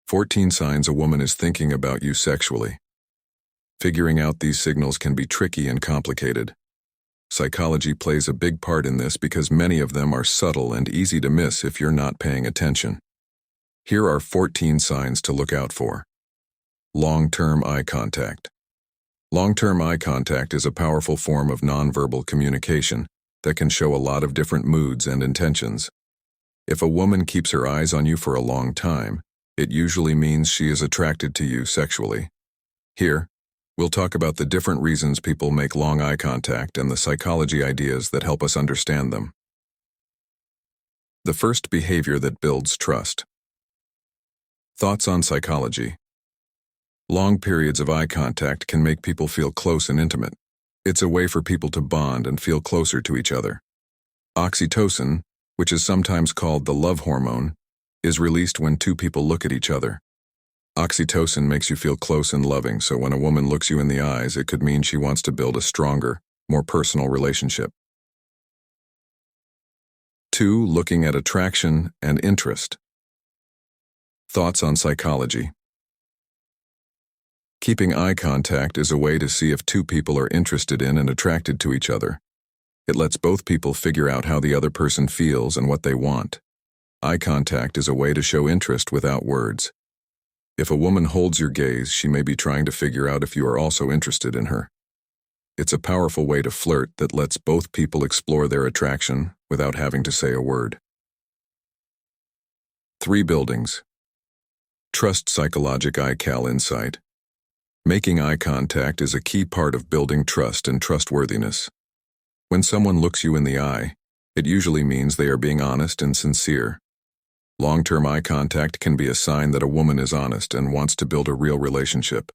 14 signs a woman is thinking about you sexually. Figuring out these signals can be tricky and complicated. Psychology plays a big part in this because many of them are subtle and easy to miss if you're not paying attention. Here are 14 signs to look out for. Long-term eye contact. Long-term eye contact is a powerful form of nonverbal communication that can show a lot of different moods and intentions. If a woman keeps her eyes on you for a long time, it usually means she is attracted to you sexually. Here, we'll talk about the different reasons people make long eye contact and the psychology ideas that help us understand them. The first behavior that builds trust. Thoughts on psychology. Long periods of eye contact can make people feel close and intimate. It's a way for people to bond and feel closer to each other. Oxytocin, which is sometimes called the love hormone, is released when two people look at each other. Oxytocin makes you feel close and loving, so when a woman looks you in the eyes, it could mean she wants to build a stronger, more personal relationship. 2. Looking at attraction and interest. Thoughts on psychology. Keeping eye contact is a way to see if two people are interested in and attracted to each other. It lets both people figure out how the other person feels and what they want. Eye contact is a way to show interest without words. If a woman holds your gaze, she may be trying to figure out if you are also interested in her. It's a powerful way to flirt that lets both people explore their attraction without having to say a word. 3 buildings. Trust psychologic eye-cal insight. Making eye contact is a key part of building trust and trustworthiness. When someone looks you in the eye, it usually means they are being honest and sincere. Long-term eye contact can be a sign that a woman is honest and wants to build a real relationship.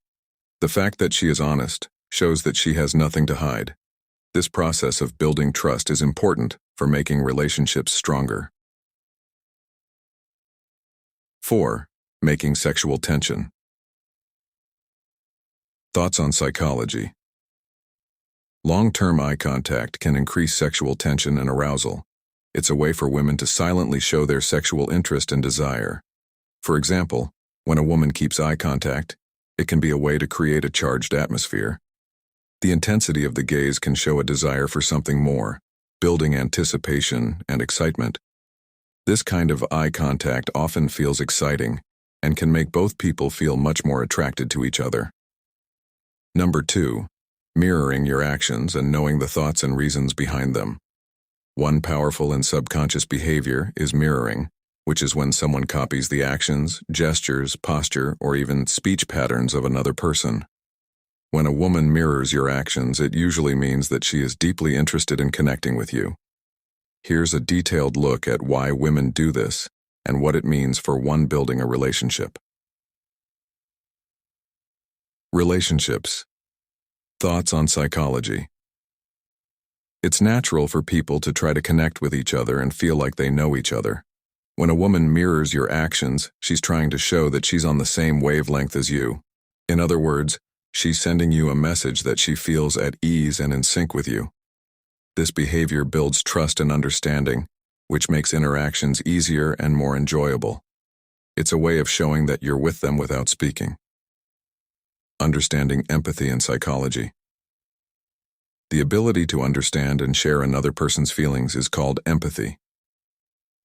The fact that she is honest shows that she has nothing to hide. This process of building trust is important for making relationships stronger. 4. Making sexual tension. Thoughts on psychology. Long-term eye contact can increase sexual tension and arousal. It's a way for women to silently show their sexual interest and desire. For example, when a woman keeps eye contact, it can be a way to create a charged atmosphere. The intensity of the gaze can show a desire for something more, building anticipation and excitement. This kind of eye contact often feels exciting and can make both people feel much more attracted to each other. Number 2. Mirroring your actions and knowing the thoughts and reasons behind them. One powerful and subconscious behavior is mirroring, which is when someone copies the actions, gestures, posture, or even speech patterns of another person. When a woman mirrors your actions, it usually means that she is deeply interested in connecting with you. Here's a detailed look at why women do this and what it means for one building a relationship. Relationships. Thoughts on psychology. It's natural for people to try to connect with each other and feel like they know each other. When a woman mirrors your actions, she's trying to show that she's on the same wavelength as you. In other words, she's sending you a message that she feels at ease and in sync with you. This behavior builds trust and understanding, which makes interactions easier and more enjoyable. It's a way of showing that you're with them without speaking. Understanding empathy and psychology. The ability to understand and share another person's feelings is called empathy.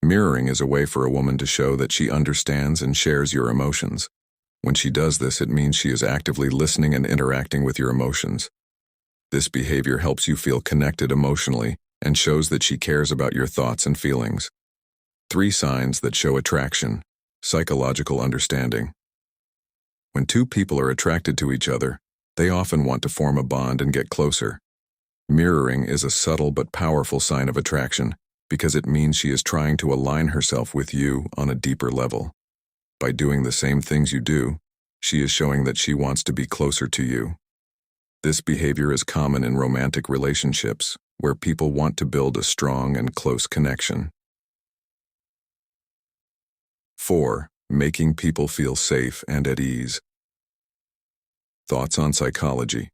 Mirroring is a way for a woman to show that she understands and shares your emotions. When she does this, it means she is actively listening and interacting with your emotions. This behavior helps you feel connected emotionally and shows that she cares about your thoughts and feelings. 3 signs that show attraction. Psychological understanding. When two people are attracted to each other, they often want to form a bond and get closer. Mirroring is a subtle but powerful sign of attraction because it means she is trying to align herself with you on a deeper level. By doing the same things you do, she is showing that she wants to be closer to you. This behavior is common in romantic relationships, where people want to build a strong and close connection. 4. Making people feel safe and at ease. Thoughts on psychology.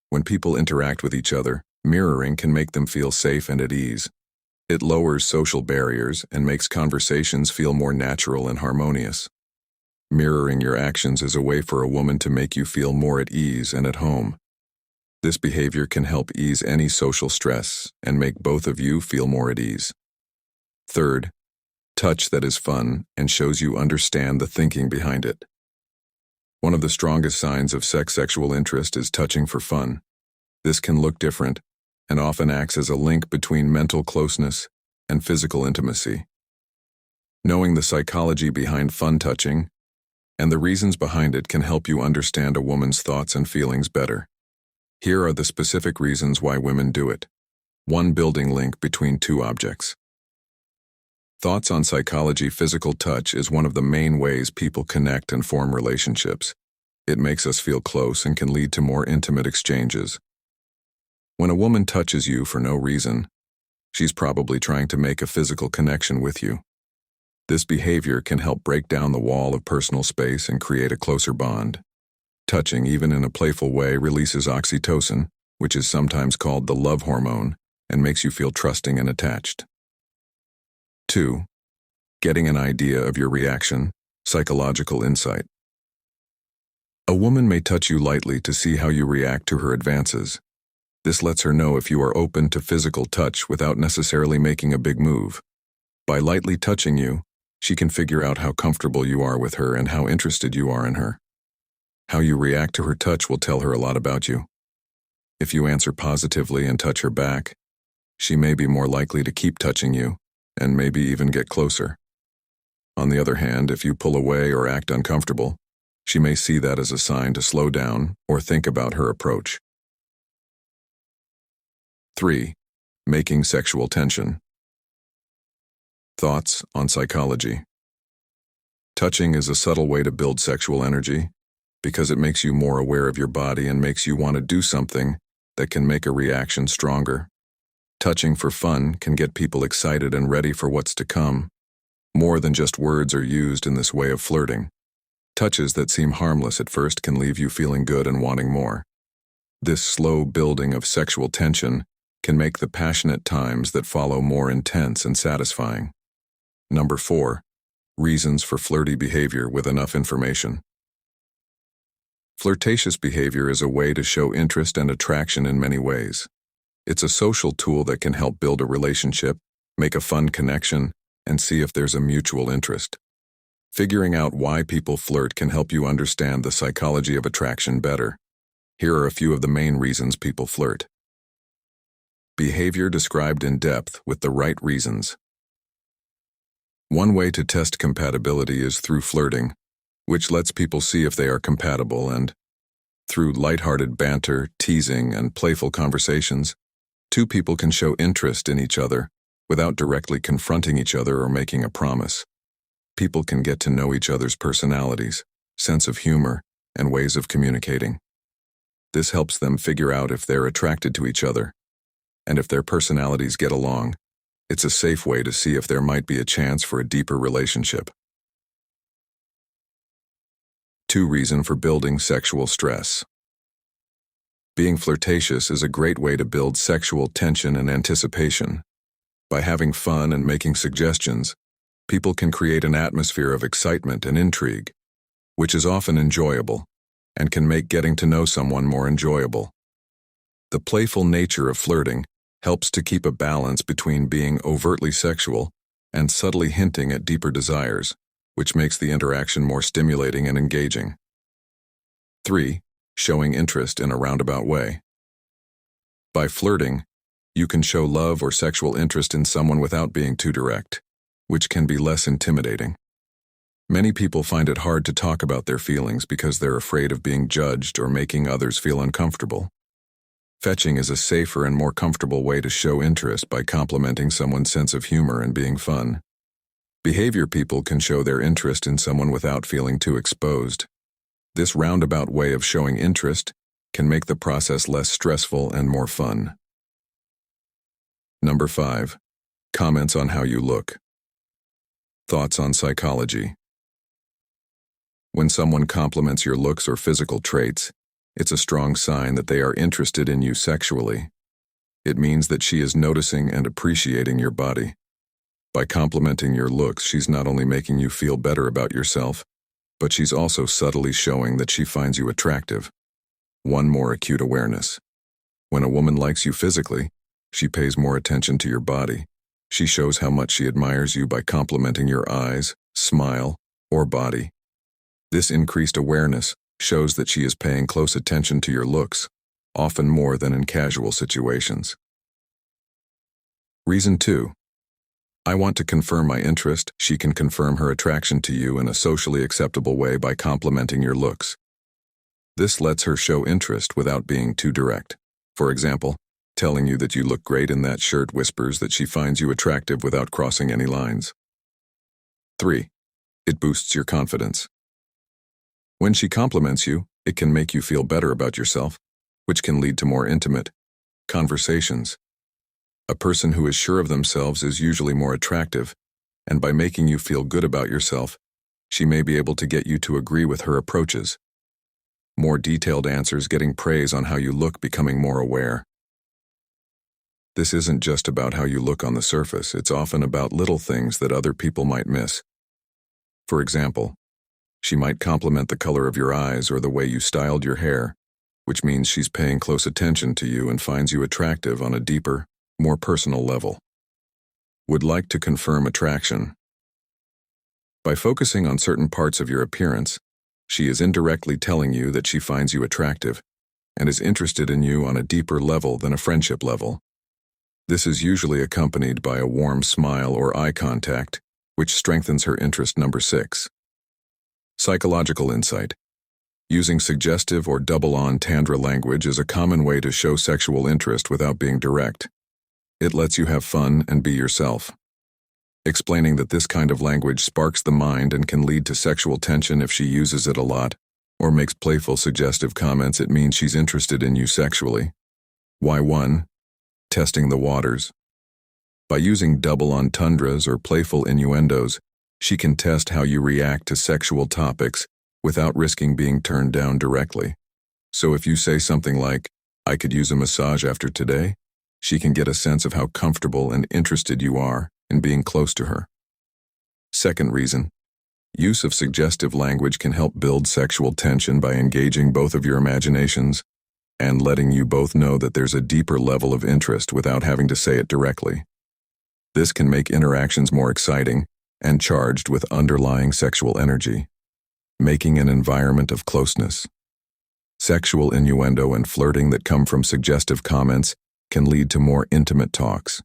When people interact with each other, mirroring can make them feel safe and at ease. It lowers social barriers and makes conversations feel more natural and harmonious. Mirroring your actions is a way for a woman to make you feel more at ease and at home. This behavior can help ease any social stress and make both of you feel more at ease. Third, touch that is fun and shows you understand the thinking behind it. One of the strongest signs of sexual interest is touching for fun. This can look different and often acts as a link between mental closeness and physical intimacy. Knowing the psychology behind fun touching and the reasons behind it can help you understand a woman's thoughts and feelings better. Here are the specific reasons why women do it. 1. Building link between two objects. Thoughts on psychology. Physical touch is one of the main ways people connect and form relationships. It makes us feel close and can lead to more intimate exchanges. When a woman touches you for no reason, she's probably trying to make a physical connection with you. This behavior can help break down the wall of personal space and create a closer bond. Touching, even in a playful way, releases oxytocin, which is sometimes called the love hormone, and makes you feel trusting and attached. 2. Getting an idea of your reaction. Psychological insight. A woman may touch you lightly to see how you react to her advances. This lets her know if you are open to physical touch without necessarily making a big move. By lightly touching you, she can figure out how comfortable you are with her and how interested you are in her. How you react to her touch will tell her a lot about you. If you answer positively and touch her back, she may be more likely to keep touching you and maybe even get closer. On the other hand, if you pull away or act uncomfortable, she may see that as a sign to slow down or think about her approach. 3. Making sexual tension. Thoughts on psychology. Touching is a subtle way to build sexual energy because it makes you more aware of your body and makes you want to do something that can make a reaction stronger. Touching for fun can get people excited and ready for what's to come. More than just words are used in this way of flirting. Touches that seem harmless at first can leave you feeling good and wanting more. This slow building of sexual tension can make the passionate times that follow more intense and satisfying. 4. Reasons for flirty behavior with enough information. Flirtatious behavior is a way to show interest and attraction in many ways. It's a social tool that can help build a relationship, make a fun connection, and see if there's a mutual interest. Figuring out why people flirt can help you understand the psychology of attraction better. Here are a few of the main reasons people flirt. Behavior described in depth with the right reasons. One way to test compatibility is through flirting, which lets people see if they are compatible, and through lighthearted banter, teasing, and playful conversations, two people can show interest in each other without directly confronting each other or making a promise. People can get to know each other's personalities, sense of humor, and ways of communicating. This helps them figure out if they're attracted to each other, and if their personalities get along. It's a safe way to see if there might be a chance for a deeper relationship. 2. Reason for building sexual stress. Being flirtatious is a great way to build sexual tension and anticipation. By having fun and making suggestions, people can create an atmosphere of excitement and intrigue, which is often enjoyable and can make getting to know someone more enjoyable. The playful nature of flirting helps to keep a balance between being overtly sexual and subtly hinting at deeper desires, which makes the interaction more stimulating and engaging. 3. Showing interest in a roundabout way. By flirting, you can show love or sexual interest in someone without being too direct, which can be less intimidating. Many people find it hard to talk about their feelings because they're afraid of being judged or making others feel uncomfortable. Fetching is a safer and more comfortable way to show interest by complimenting someone's sense of humor and being fun. Behavior people can show their interest in someone without feeling too exposed. This roundabout way of showing interest can make the process less stressful and more fun. 5. Comments on how you look. Thoughts on psychology. When someone compliments your looks or physical traits, it's a strong sign that they are interested in you sexually. It means that she is noticing and appreciating your body. By complimenting your looks, she's not only making you feel better about yourself, but she's also subtly showing that she finds you attractive. One more acute awareness. When a woman likes you physically, she pays more attention to your body. She shows how much she admires you by complimenting your eyes, smile, or body. This increased awareness shows that she is paying close attention to your looks, often more than in casual situations. Reason 2. I want to confirm my interest. She can confirm her attraction to you in a socially acceptable way by complimenting your looks. This lets her show interest without being too direct. For example, telling you that you look great in that shirt whispers that she finds you attractive without crossing any lines. 3. It boosts your confidence. When she compliments you, it can make you feel better about yourself, which can lead to more intimate conversations. A person who is sure of themselves is usually more attractive, and by making you feel good about yourself, she may be able to get you to agree with her approaches. More detailed answers, getting praise on how you look, becoming more aware. This isn't just about how you look on the surface, it's often about little things that other people might miss. For example, she might compliment the color of your eyes or the way you styled your hair, which means she's paying close attention to you and finds you attractive on a deeper, more personal level. Would like to confirm attraction. By focusing on certain parts of your appearance, she is indirectly telling you that she finds you attractive and is interested in you on a deeper level than a friendship level. This is usually accompanied by a warm smile or eye contact, which strengthens her interest. Number 6. Psychological insight. Using suggestive or double entendre language is a common way to show sexual interest without being direct. It lets you have fun and be yourself. Explaining that this kind of language sparks the mind and can lead to sexual tension if she uses it a lot, or makes playful suggestive comments, it means she's interested in you sexually. Why 1. Testing the waters. By using double entendres or playful innuendos, she can test how you react to sexual topics without risking being turned down directly. So if you say something like, "I could use a massage after today," she can get a sense of how comfortable and interested you are in being close to her. Second reason, use of suggestive language can help build sexual tension by engaging both of your imaginations and letting you both know that there's a deeper level of interest without having to say it directly. This can make interactions more exciting and charged with underlying sexual energy, making an environment of closeness. Sexual innuendo and flirting that come from suggestive comments can lead to more intimate talks.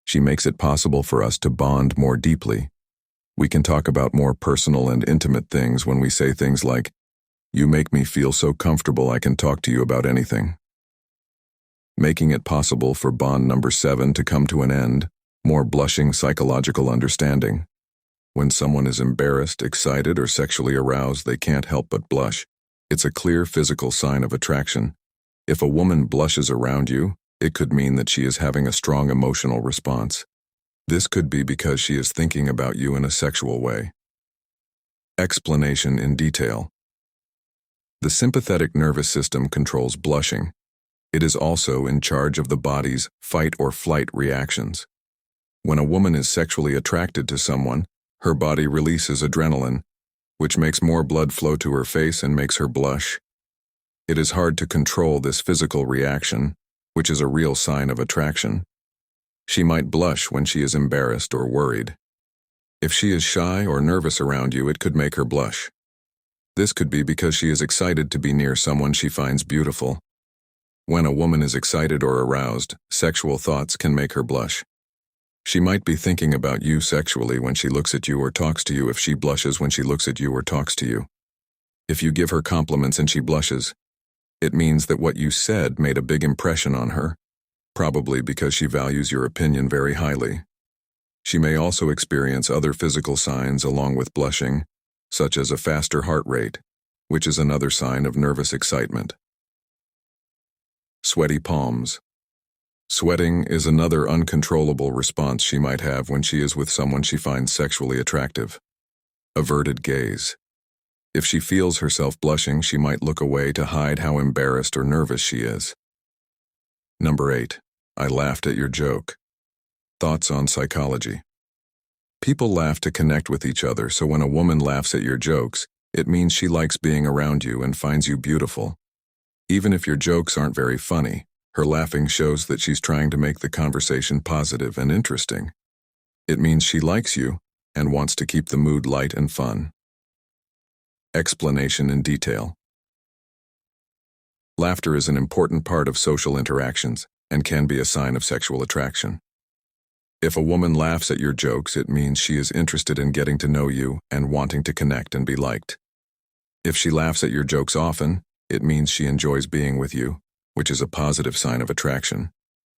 She makes it possible for us to bond more deeply. We can talk about more personal and intimate things when we say things like, "You make me feel so comfortable I can talk to you about anything." Making it possible for bond number 7 to come to an end, more blushing psychological understanding. When someone is embarrassed, excited, or sexually aroused, they can't help but blush. It's a clear physical sign of attraction. If a woman blushes around you, it could mean that she is having a strong emotional response. This could be because she is thinking about you in a sexual way. Explanation in detail. The sympathetic nervous system controls blushing. It is also in charge of the body's fight or flight reactions. When a woman is sexually attracted to someone, her body releases adrenaline, which makes more blood flow to her face and makes her blush. It is hard to control this physical reaction, which is a real sign of attraction. She might blush when she is embarrassed or worried. If she is shy or nervous around you, it could make her blush. This could be because she is excited to be near someone she finds beautiful. When a woman is excited or aroused, sexual thoughts can make her blush. She might be thinking about you sexually when she looks at you or talks to you if she blushes when she looks at you or talks to you. If you give her compliments and she blushes, it means that what you said made a big impression on her, probably because she values your opinion very highly. She may also experience other physical signs along with blushing, such as a faster heart rate, which is another sign of nervous excitement. Sweaty palms. Sweating is another uncontrollable response she might have when she is with someone she finds sexually attractive. Averted gaze. If she feels herself blushing, she might look away to hide how embarrassed or nervous she is. Number 8. I laughed at your joke. Thoughts on psychology. People laugh to connect with each other, so when a woman laughs at your jokes, it means she likes being around you and finds you beautiful. Even if your jokes aren't very funny, her laughing shows that she's trying to make the conversation positive and interesting. It means she likes you and wants to keep the mood light and fun. Explanation in detail. Laughter is an important part of social interactions and can be a sign of sexual attraction. If a woman laughs at your jokes, it means she is interested in getting to know you and wanting to connect and be liked. If she laughs at your jokes often, it means she enjoys being with you, which is a positive sign of attraction.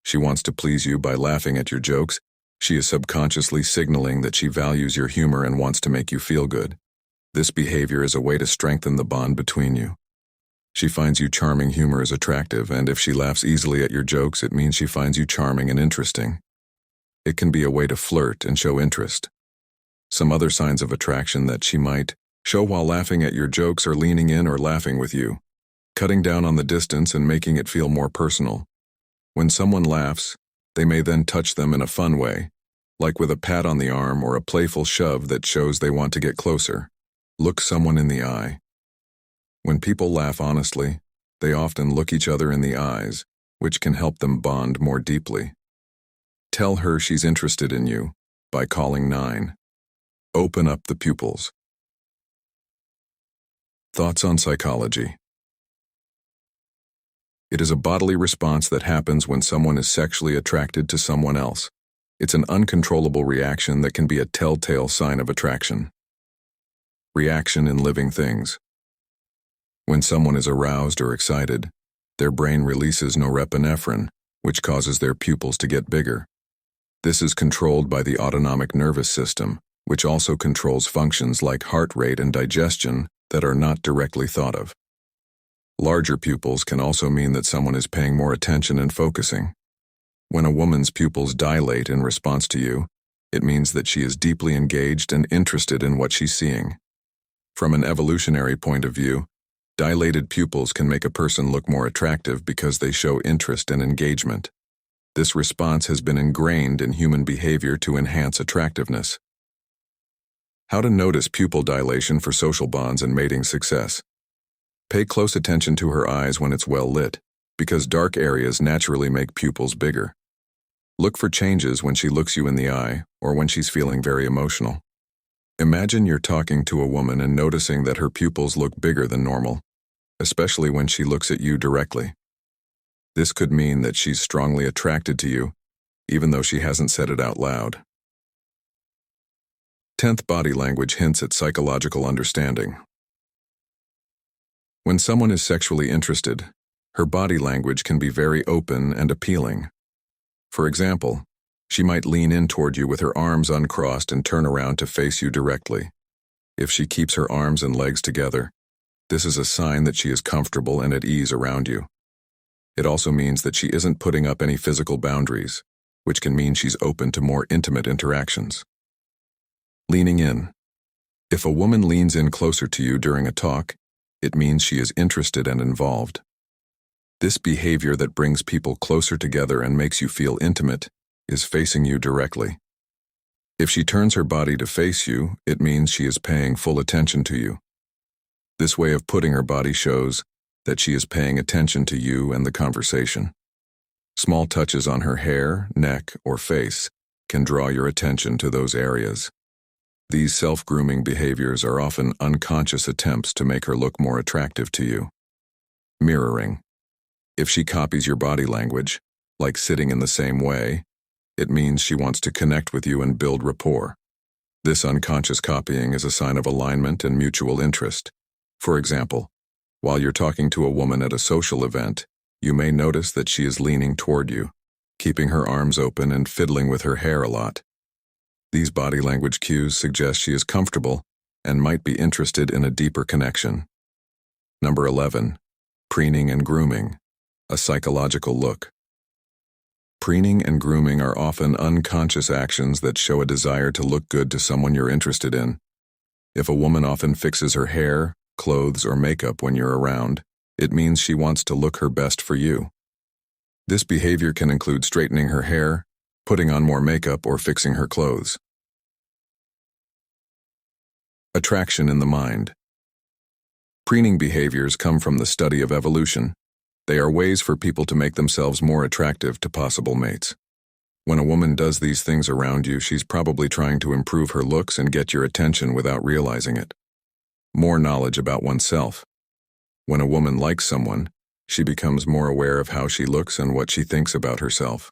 She wants to please you by laughing at your jokes. She is subconsciously signaling that she values your humor and wants to make you feel good. This behavior is a way to strengthen the bond between you. She finds you charming. Humor is attractive, and if she laughs easily at your jokes, it means she finds you charming and interesting. It can be a way to flirt and show interest. Some other signs of attraction that she might show while laughing at your jokes are leaning in or laughing with you, cutting down on the distance and making it feel more personal. When someone laughs, they may then touch them in a fun way, like with a pat on the arm or a playful shove that shows they want to get closer. Look someone in the eye. When people laugh honestly, they often look each other in the eyes, which can help them bond more deeply. Tell her she's interested in you by calling 9. Open up the pupils. Thoughts on psychology. It is a bodily response that happens when someone is sexually attracted to someone else. It's an uncontrollable reaction that can be a telltale sign of attraction. Reaction in living things. When someone is aroused or excited, their brain releases norepinephrine, which causes their pupils to get bigger. This is controlled by the autonomic nervous system, which also controls functions like heart rate and digestion that are not directly thought of. Larger pupils can also mean that someone is paying more attention and focusing. When a woman's pupils dilate in response to you, it means that she is deeply engaged and interested in what she's seeing. From an evolutionary point of view, dilated pupils can make a person look more attractive because they show interest and engagement. This response has been ingrained in human behavior to enhance attractiveness. How to notice pupil dilation for social bonds and mating success. Pay close attention to her eyes when it's well lit, because dark areas naturally make pupils bigger. Look for changes when she looks you in the eye or when she's feeling very emotional. Imagine you're talking to a woman and noticing that her pupils look bigger than normal, especially when she looks at you directly. This could mean that she's strongly attracted to you, even though she hasn't said it out loud. 10th body language hints at psychological understanding. When someone is sexually interested, her body language can be very open and appealing. For example, she might lean in toward you with her arms uncrossed and turn around to face you directly. If she keeps her arms and legs together, this is a sign that she is comfortable and at ease around you. It also means that she isn't putting up any physical boundaries, which can mean she's open to more intimate interactions. Leaning in. If a woman leans in closer to you during a talk, it means she is interested and involved. This behavior that brings people closer together and makes you feel intimate is facing you directly. If she turns her body to face you, it means she is paying full attention to you. This way of putting her body shows that she is paying attention to you and the conversation. Small touches on her hair, neck, or face can draw your attention to those areas. These self-grooming behaviors are often unconscious attempts to make her look more attractive to you. Mirroring. If she copies your body language, like sitting in the same way, it means she wants to connect with you and build rapport. This unconscious copying is a sign of alignment and mutual interest. For example, while you're talking to a woman at a social event, you may notice that she is leaning toward you, keeping her arms open and fiddling with her hair a lot. These body language cues suggest she is comfortable and might be interested in a deeper connection. Number 11. Preening and grooming. A psychological look. Preening and grooming are often unconscious actions that show a desire to look good to someone you're interested in. If a woman often fixes her hair, clothes, or makeup when you're around, it means she wants to look her best for you. This behavior can include straightening her hair, putting on more makeup, or fixing her clothes. Attraction in the mind. Preening behaviors come from the study of evolution. They are ways for people to make themselves more attractive to possible mates. When a woman does these things around you, she's probably trying to improve her looks and get your attention without realizing it. More knowledge about oneself. When a woman likes someone, she becomes more aware of how she looks and what she thinks about herself.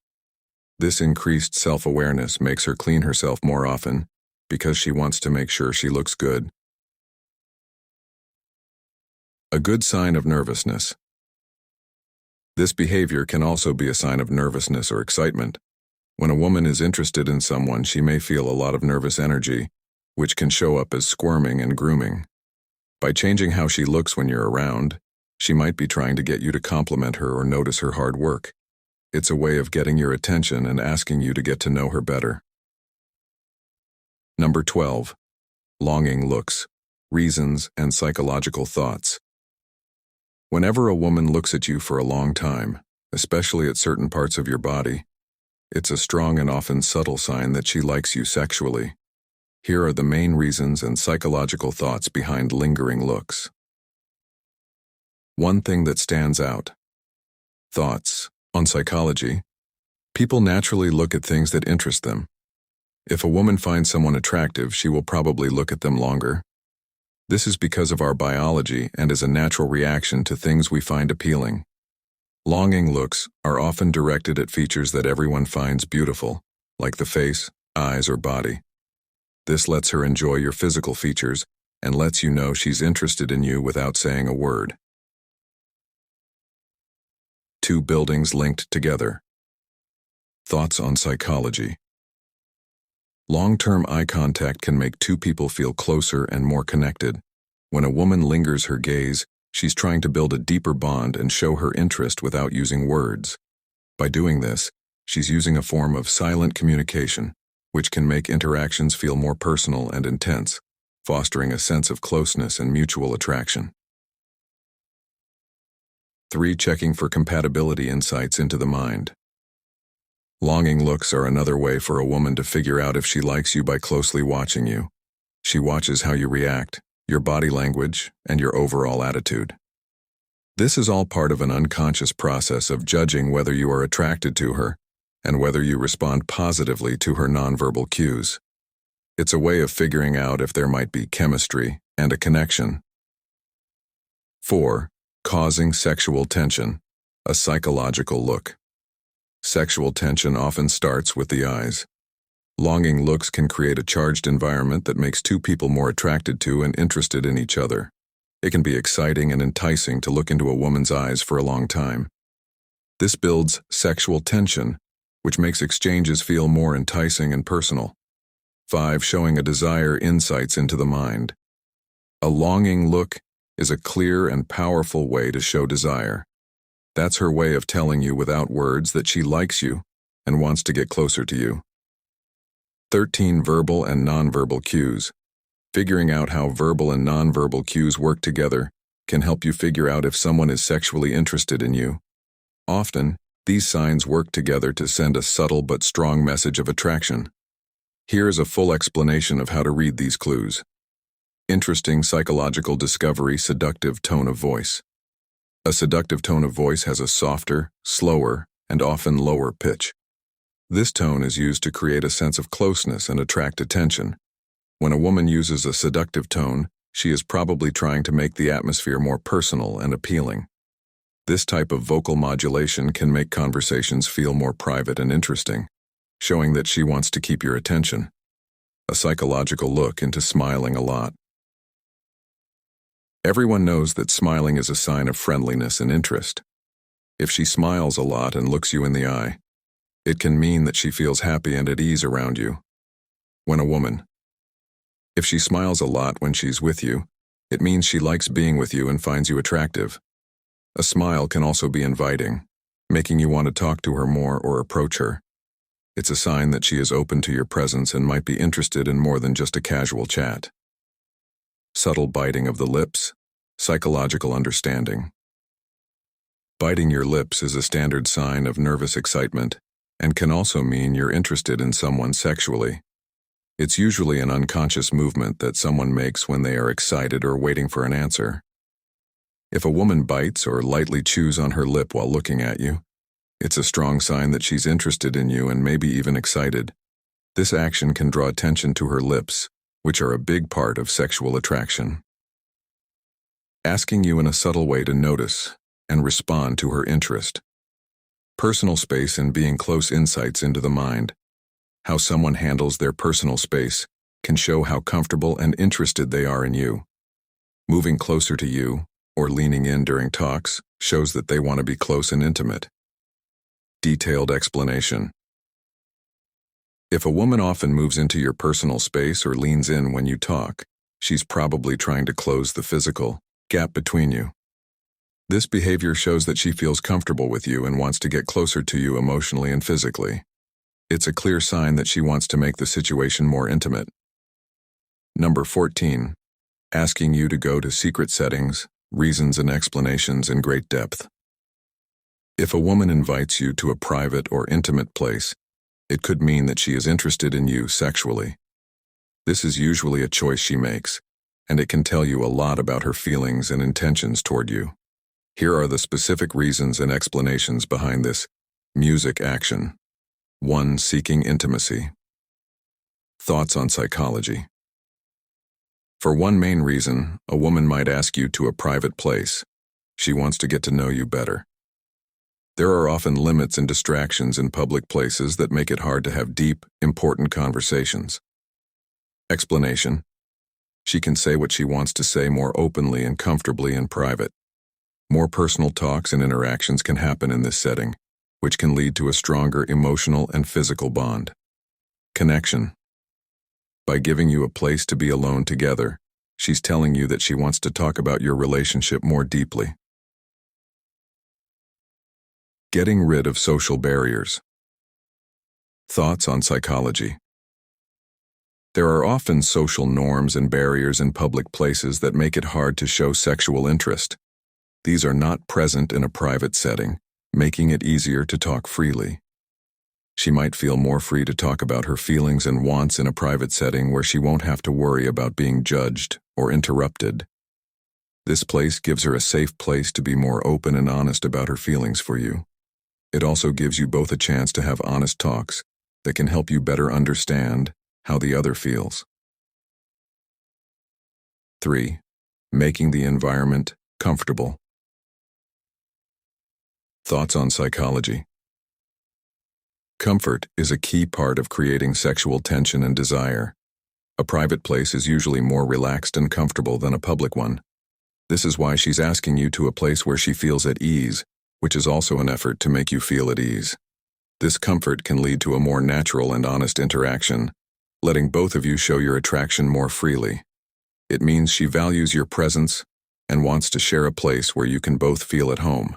This increased self-awareness makes her clean herself more often because she wants to make sure she looks good. A good sign of nervousness. This behavior can also be a sign of nervousness or excitement. When a woman is interested in someone, she may feel a lot of nervous energy, which can show up as squirming and grooming. By changing how she looks when you're around, she might be trying to get you to compliment her or notice her hard work. It's a way of getting your attention and asking you to get to know her better. Number 12. Longing looks, reasons, and psychological thoughts. Whenever a woman looks at you for a long time, especially at certain parts of your body, it's a strong and often subtle sign that she likes you sexually. Here are the main reasons and psychological thoughts behind lingering looks. One thing that stands out. Thoughts. On psychology, people naturally look at things that interest them. If a woman finds someone attractive, she will probably look at them longer. This is because of our biology and is a natural reaction to things we find appealing. Longing looks are often directed at features that everyone finds beautiful, like the face, eyes, or body. This lets her enjoy your physical features and lets you know she's interested in you without saying a word. Two buildings linked together. Thoughts on psychology. Long-term eye contact can make two people feel closer and more connected. When a woman lingers her gaze, she's trying to build a deeper bond and show her interest without using words. By doing this, she's using a form of silent communication, which can make interactions feel more personal and intense, fostering a sense of closeness and mutual attraction. 3. Checking for compatibility insights into the mind. Longing looks are another way for a woman to figure out if she likes you by closely watching you. She watches how you react, your body language, and your overall attitude. This is all part of an unconscious process of judging whether you are attracted to her and whether you respond positively to her nonverbal cues. It's a way of figuring out if there might be chemistry and a connection. 4. Causing sexual tension, a psychological look. Sexual tension often starts with the eyes. Longing looks can create a charged environment that makes two people more attracted to and interested in each other. It can be exciting and enticing to look into a woman's eyes for a long time. This builds sexual tension, which makes exchanges feel more enticing and personal. 5. Showing a desire insights into the mind. A longing look is a clear and powerful way to show desire. That's her way of telling you without words that she likes you and wants to get closer to you. 13. Verbal and nonverbal cues. Figuring out how verbal and nonverbal cues work together can help you figure out if someone is sexually interested in you. Often, these signs work together to send a subtle but strong message of attraction. Here is a full explanation of how to read these clues. Interesting psychological discovery: seductive tone of voice. A seductive tone of voice has a softer, slower, and often lower pitch. This tone is used to create a sense of closeness and attract attention. When a woman uses a seductive tone, she is probably trying to make the atmosphere more personal and appealing. This type of vocal modulation can make conversations feel more private and interesting, showing that she wants to keep your attention. A psychological look into smiling a lot. Everyone knows that smiling is a sign of friendliness and interest. If she smiles a lot and looks you in the eye, it can mean that she feels happy and at ease around you. When a woman. If she smiles a lot when she's with you, it means she likes being with you and finds you attractive. A smile can also be inviting, making you want to talk to her more or approach her. It's a sign that she is open to your presence and might be interested in more than just a casual chat. Subtle biting of the lips, psychological understanding. Biting your lips is a standard sign of nervous excitement and can also mean you're interested in someone sexually. It's usually an unconscious movement that someone makes when they are excited or waiting for an answer. If a woman bites or lightly chews on her lip while looking at you, it's a strong sign that she's interested in you and maybe even excited. This action can draw attention to her lips, which are a big part of sexual attraction. Asking you in a subtle way to notice and respond to her interest. Personal space and being close insights into the mind. How someone handles their personal space can show how comfortable and interested they are in you. Moving closer to you, or leaning in during talks, shows that they want to be close and intimate. Detailed explanation. If a woman often moves into your personal space or leans in when you talk, she's probably trying to close the physical gap between you. This behavior shows that she feels comfortable with you and wants to get closer to you emotionally and physically. It's a clear sign that she wants to make the situation more intimate. Number 14. Asking you to go to secret settings, reasons and explanations in great depth. If a woman invites you to a private or intimate place, it could mean that she is interested in you sexually. This is usually a choice she makes, and it can tell you a lot about her feelings and intentions toward you. Here are the specific reasons and explanations behind this music action. 1. Seeking intimacy. Thoughts on psychology. For one main reason, a woman might ask you to a private place. She wants to get to know you better. There are often limits and distractions in public places that make it hard to have deep, important conversations. Explanation. She can say what she wants to say more openly and comfortably in private. More personal talks and interactions can happen in this setting, which can lead to a stronger emotional and physical bond. Connection. By giving you a place to be alone together, she's telling you that she wants to talk about your relationship more deeply. Getting rid of social barriers. Thoughts on psychology. There are often social norms and barriers in public places that make it hard to show sexual interest. These are not present in a private setting, making it easier to talk freely. She might feel more free to talk about her feelings and wants in a private setting where she won't have to worry about being judged or interrupted. This place gives her a safe place to be more open and honest about her feelings for you. It also gives you both a chance to have honest talks that can help you better understand how the other feels. 3. Making the environment comfortable. Thoughts on psychology. Comfort is a key part of creating sexual tension and desire. A private place is usually more relaxed and comfortable than a public one. This is why she's asking you to a place where she feels at ease, which is also an effort to make you feel at ease. This comfort can lead to a more natural and honest interaction, letting both of you show your attraction more freely. It means she values your presence and wants to share a place where you can both feel at home.